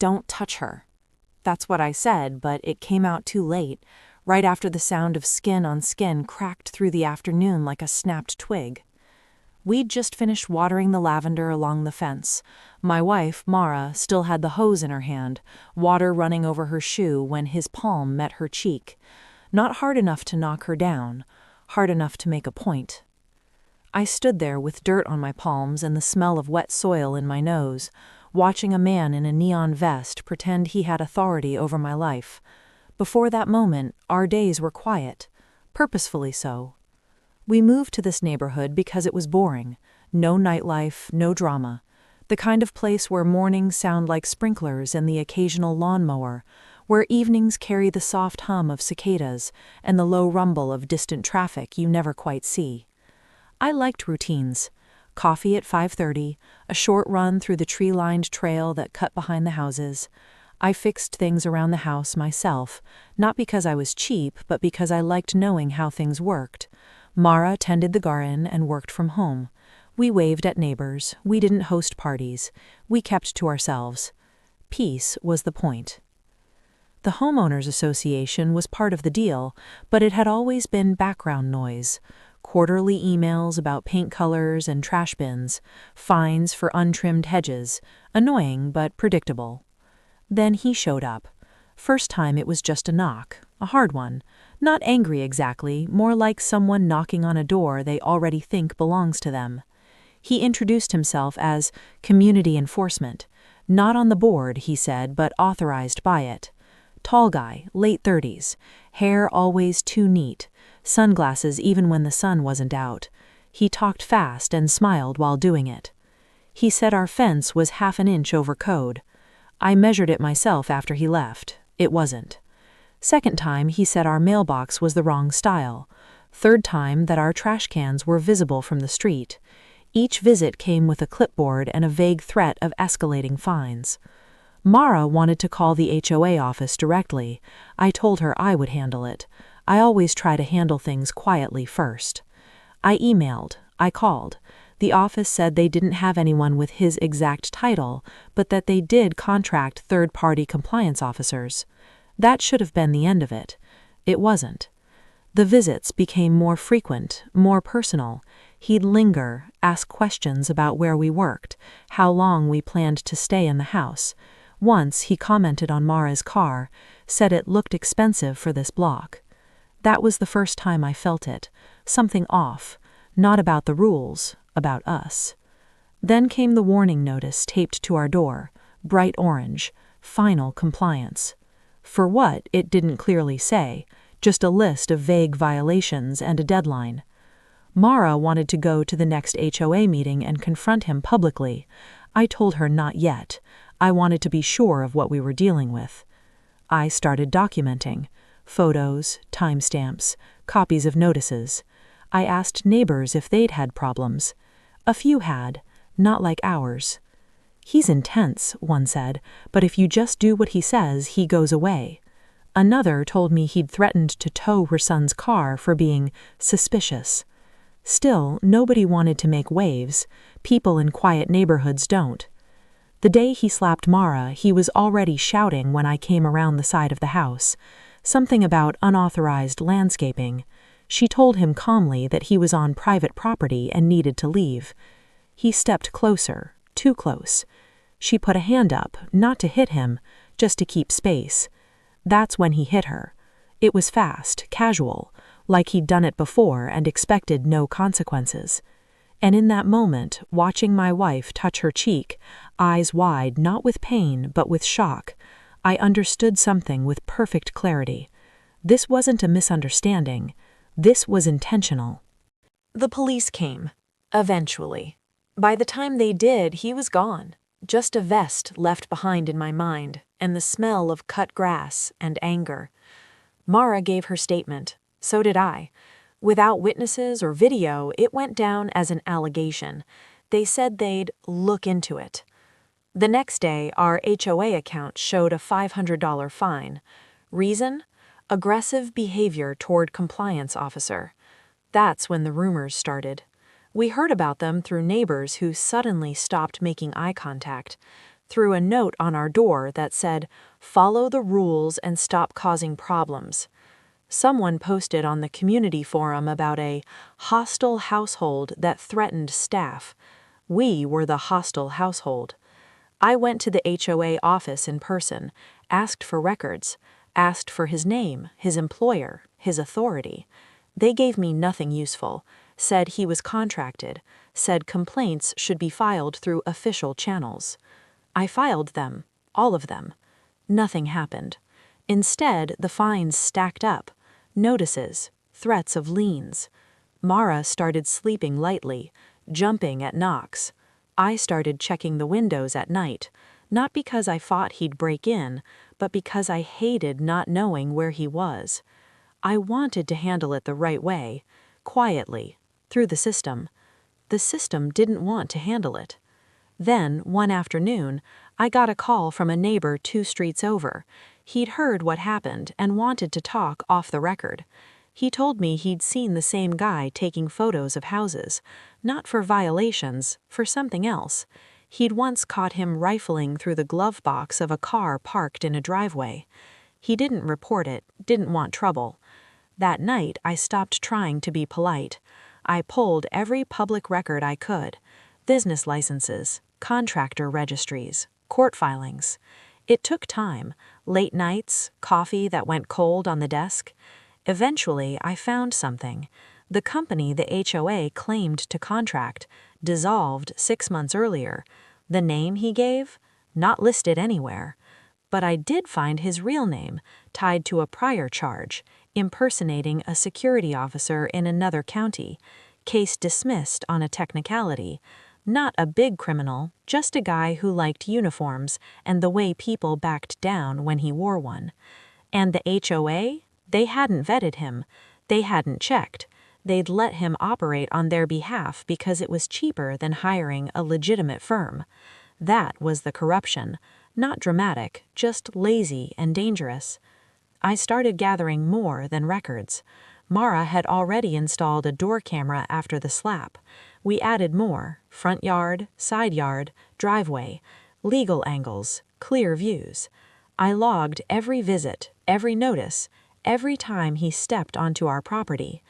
"Don't touch her." That's what I said, but it came out too late, right after the sound of skin on skin cracked through the afternoon like a snapped twig. We'd just finished watering the lavender along the fence. My wife, Mara, still had the hose in her hand, water running over her shoe when his palm met her cheek. Not hard enough to knock her down, hard enough to make a point. I stood there with dirt on my palms and the smell of wet soil in my nose, watching a man in a neon vest pretend he had authority over my life. Before that moment, our days were quiet, purposefully so. We moved to this neighborhood because it was boring. No nightlife, no drama. The kind of place where mornings sound like sprinklers and the occasional lawnmower, where evenings carry the soft hum of cicadas and the low rumble of distant traffic you never quite see. I liked routines. Coffee at 5:30, a short run through the tree-lined trail that cut behind the houses. I fixed things around the house myself, not because I was cheap, but because I liked knowing how things worked. Mara tended the garden and worked from home. We waved at neighbors. We didn't host parties. We kept to ourselves. Peace was the point. The homeowners association was part of the deal, but it had always been background noise. Quarterly emails about paint colors and trash bins, fines for untrimmed hedges, annoying but predictable. Then he showed up. First time it was just a knock, a hard one. Not angry exactly, more like someone knocking on a door they already think belongs to them. He introduced himself as community enforcement. Not on the board, he said, but authorized by it. Tall guy, late 30s, hair always too neat, sunglasses even when the sun wasn't out. He talked fast and smiled while doing it. He said our fence was half an inch over code. I measured it myself after he left. It wasn't. Second time, he said our mailbox was the wrong style. Third time, that our trash cans were visible from the street. Each visit came with a clipboard and a vague threat of escalating fines. Mara wanted to call the HOA office directly. I told her I would handle it. I always try to handle things quietly first. I emailed. I called. The office said they didn't have anyone with his exact title, but that they did contract third-party compliance officers. That should have been the end of it. It wasn't. The visits became more frequent, more personal. He'd linger, ask questions about where we worked, how long we planned to stay in the house. Once he commented on Mara's car, said it looked expensive for this block. That was the first time I felt it. Something off. Not about the rules, about us. Then came the warning notice taped to our door, bright orange, final compliance. For what, it didn't clearly say, just a list of vague violations and a deadline. Mara wanted to go to the next HOA meeting and confront him publicly. I told her not yet. I wanted to be sure of what we were dealing with. I started documenting. Photos, timestamps, copies of notices. I asked neighbors if they'd had problems. A few had, not like ours. "He's intense," one said, "but if you just do what he says, he goes away." Another told me he'd threatened to tow her son's car for being suspicious. Still, nobody wanted to make waves. People in quiet neighborhoods don't. The day he slapped Mara, he was already shouting when I came around the side of the house. Something about unauthorized landscaping. She told him calmly that he was on private property and needed to leave. He stepped closer, too close. She put a hand up, not to hit him, just to keep space. That's when he hit her. It was fast, casual, like he'd done it before and expected no consequences. And in that moment, watching my wife touch her cheek, eyes wide not with pain but with shock, I understood something with perfect clarity. This wasn't a misunderstanding. This was intentional. The police came. Eventually. By the time they did, he was gone. Just a vest left behind in my mind, and the smell of cut grass and anger. Mara gave her statement. So did I. Without witnesses or video, it went down as an allegation. They said they'd look into it. The next day, our HOA account showed a $500 fine. Reason? Aggressive behavior toward compliance officer. That's when the rumors started. We heard about them through neighbors who suddenly stopped making eye contact, threw a note on our door that said, "Follow the rules and stop causing problems." Someone posted on the community forum about a hostile household that threatened staff. We were the hostile household. I went to the HOA office in person, asked for records, asked for his name, his employer, his authority. They gave me nothing useful, said he was contracted, said complaints should be filed through official channels. I filed them, all of them. Nothing happened. Instead, the fines stacked up. Notices, threats of liens. Mara started sleeping lightly, jumping at knocks. I started checking the windows at night, not because I thought he'd break in, but because I hated not knowing where he was. I wanted to handle it the right way, quietly, through the system. The system didn't want to handle it. Then, one afternoon, I got a call from a neighbor 2 streets over. He'd heard what happened and wanted to talk off the record. He told me he'd seen the same guy taking photos of houses, not for violations, for something else. He'd once caught him rifling through the glove box of a car parked in a driveway. He didn't report it, didn't want trouble. That night, I stopped trying to be polite. I pulled every public record I could: business licenses, contractor registries, court filings. It took time, late nights, coffee that went cold on the desk. Eventually, I found something. The company the HOA claimed to contract dissolved 6 months earlier. The name he gave? Not listed anywhere. But I did find his real name, tied to a prior charge, impersonating a security officer in another county. Case dismissed on a technicality. Not a big criminal, just a guy who liked uniforms and the way people backed down when he wore one. And the HOA? They hadn't vetted him. They hadn't checked. They'd let him operate on their behalf because it was cheaper than hiring a legitimate firm. That was the corruption. Not dramatic, just lazy and dangerous. I started gathering more than records. Mara had already installed a door camera after the slap. We added more: front yard, side yard, driveway, legal angles, clear views. I logged every visit, every notice, every time he stepped onto our property.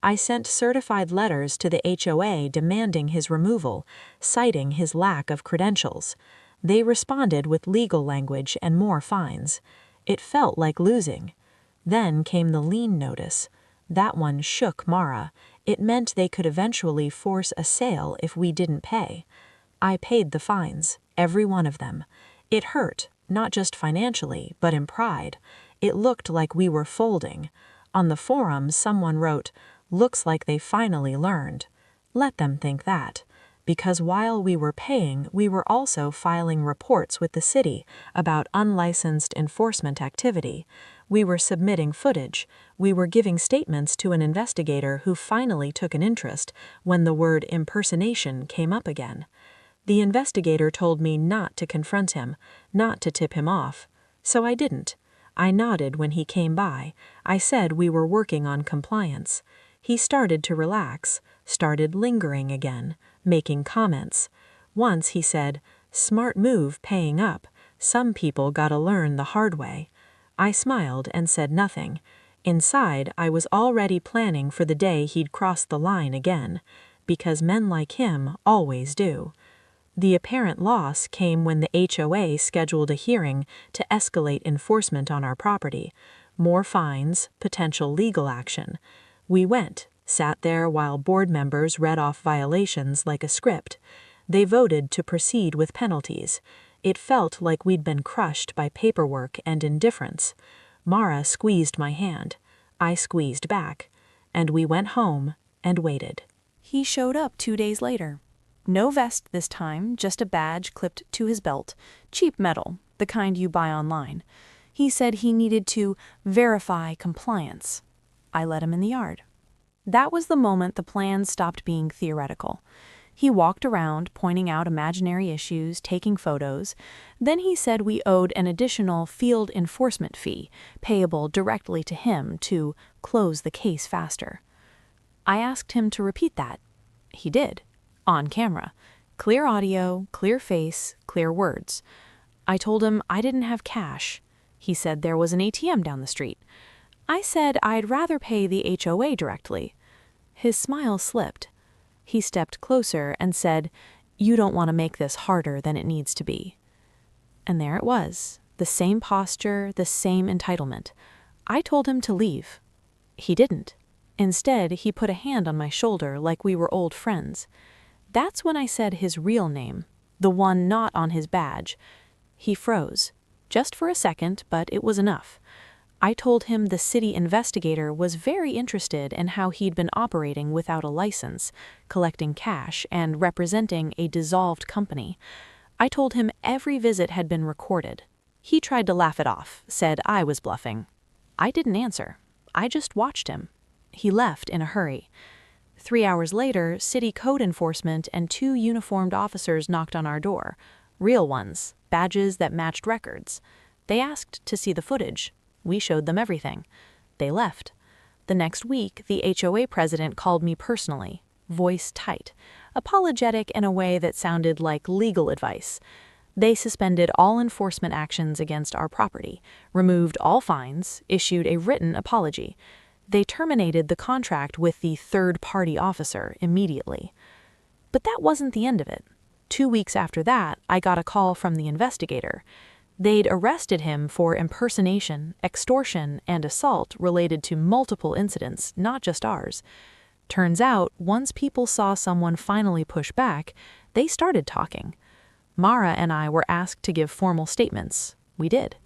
I sent certified letters to the HOA demanding his removal, citing his lack of credentials. They responded with legal language and more fines. It felt like losing. Then came the lien notice. That one shook Mara. It meant they could eventually force a sale if we didn't pay. I paid the fines, every one of them. It hurt, not just financially, but in pride. It looked like we were folding. On the forum, someone wrote, "Looks like they finally learned." Let them think that. Because while we were paying, we were also filing reports with the city about unlicensed enforcement activity. We were submitting footage. We were giving statements to an investigator who finally took an interest when the word impersonation came up again. The investigator told me not to confront him, not to tip him off. So I didn't. I nodded when he came by. I said we were working on compliance. He started to relax, started lingering again, making comments. Once he said, "Smart move paying up. Some people gotta learn the hard way." I smiled and said nothing. Inside, I was already planning for the day he'd cross the line again, because men like him always do. The apparent loss came when the HOA scheduled a hearing to escalate enforcement on our property. More fines, potential legal action. We went, sat there while board members read off violations like a script. They voted to proceed with penalties. It felt like we'd been crushed by paperwork and indifference. Mara squeezed my hand. I squeezed back. And we went home and waited. He showed up 2 days later. No vest this time, just a badge clipped to his belt. Cheap metal, the kind you buy online. He said he needed to verify compliance. I let him in the yard. That was the moment the plan stopped being theoretical. He walked around, pointing out imaginary issues, taking photos. Then he said we owed an additional field enforcement fee, payable directly to him to close the case faster. I asked him to repeat that. He did. On camera. Clear audio, clear face, clear words. I told him I didn't have cash. He said there was an ATM down the street. I said I'd rather pay the HOA directly. His smile slipped. He stepped closer and said, "You don't want to make this harder than it needs to be." And there it was, the same posture, the same entitlement. I told him to leave. He didn't. Instead, he put a hand on my shoulder like we were old friends. That's when I said his real name, the one not on his badge. He froze. Just for a second, but it was enough. I told him the city investigator was very interested in how he'd been operating without a license, collecting cash, and representing a dissolved company. I told him every visit had been recorded. He tried to laugh it off, said I was bluffing. I didn't answer. I just watched him. He left in a hurry. 3 hours later, city code enforcement and 2 uniformed officers knocked on our door. Real ones, badges that matched records. They asked to see the footage. We showed them everything. They left. The next week, the HOA president called me personally, voice tight, apologetic in a way that sounded like legal advice. They suspended all enforcement actions against our property, removed all fines, issued a written apology. They terminated the contract with the third-party officer immediately. But that wasn't the end of it. 2 weeks after that, I got a call from the investigator. They'd arrested him for impersonation, extortion, and assault related to multiple incidents, not just ours. Turns out, once people saw someone finally push back, they started talking. Mara and I were asked to give formal statements. We did.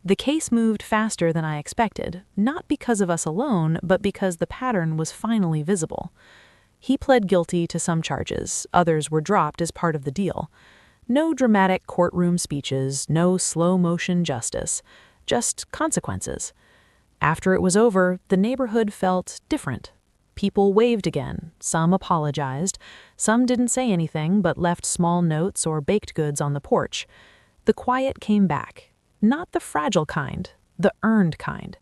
The case moved faster than I expected, not because of us alone, but because the pattern was finally visible. He pled guilty to some charges, others were dropped as part of the deal. No dramatic courtroom speeches, no slow-motion justice, just consequences. After it was over, the neighborhood felt different. People waved again, some apologized, some didn't say anything but left small notes or baked goods on the porch. The quiet came back, not the fragile kind, the earned kind.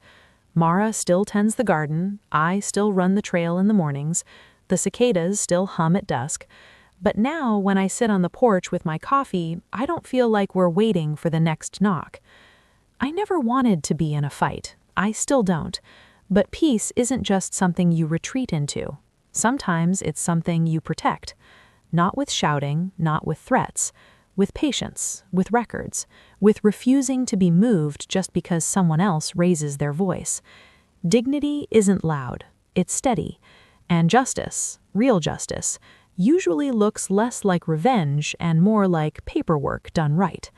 Mara still tends the garden, I still run the trail in the mornings, the cicadas still hum at dusk. But now, when I sit on the porch with my coffee, I don't feel like we're waiting for the next knock. I never wanted to be in a fight. I still don't. But peace isn't just something you retreat into. Sometimes it's something you protect. Not with shouting, not with threats. With patience, with records, with refusing to be moved just because someone else raises their voice. Dignity isn't loud. It's steady. And justice, real justice, usually looks less like revenge and more like paperwork done right.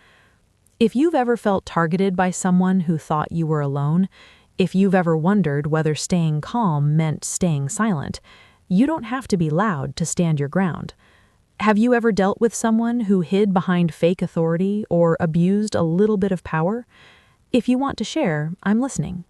If you've ever felt targeted by someone who thought you were alone, if you've ever wondered whether staying calm meant staying silent, you don't have to be loud to stand your ground. Have you ever dealt with someone who hid behind fake authority or abused a little bit of power? If you want to share, I'm listening.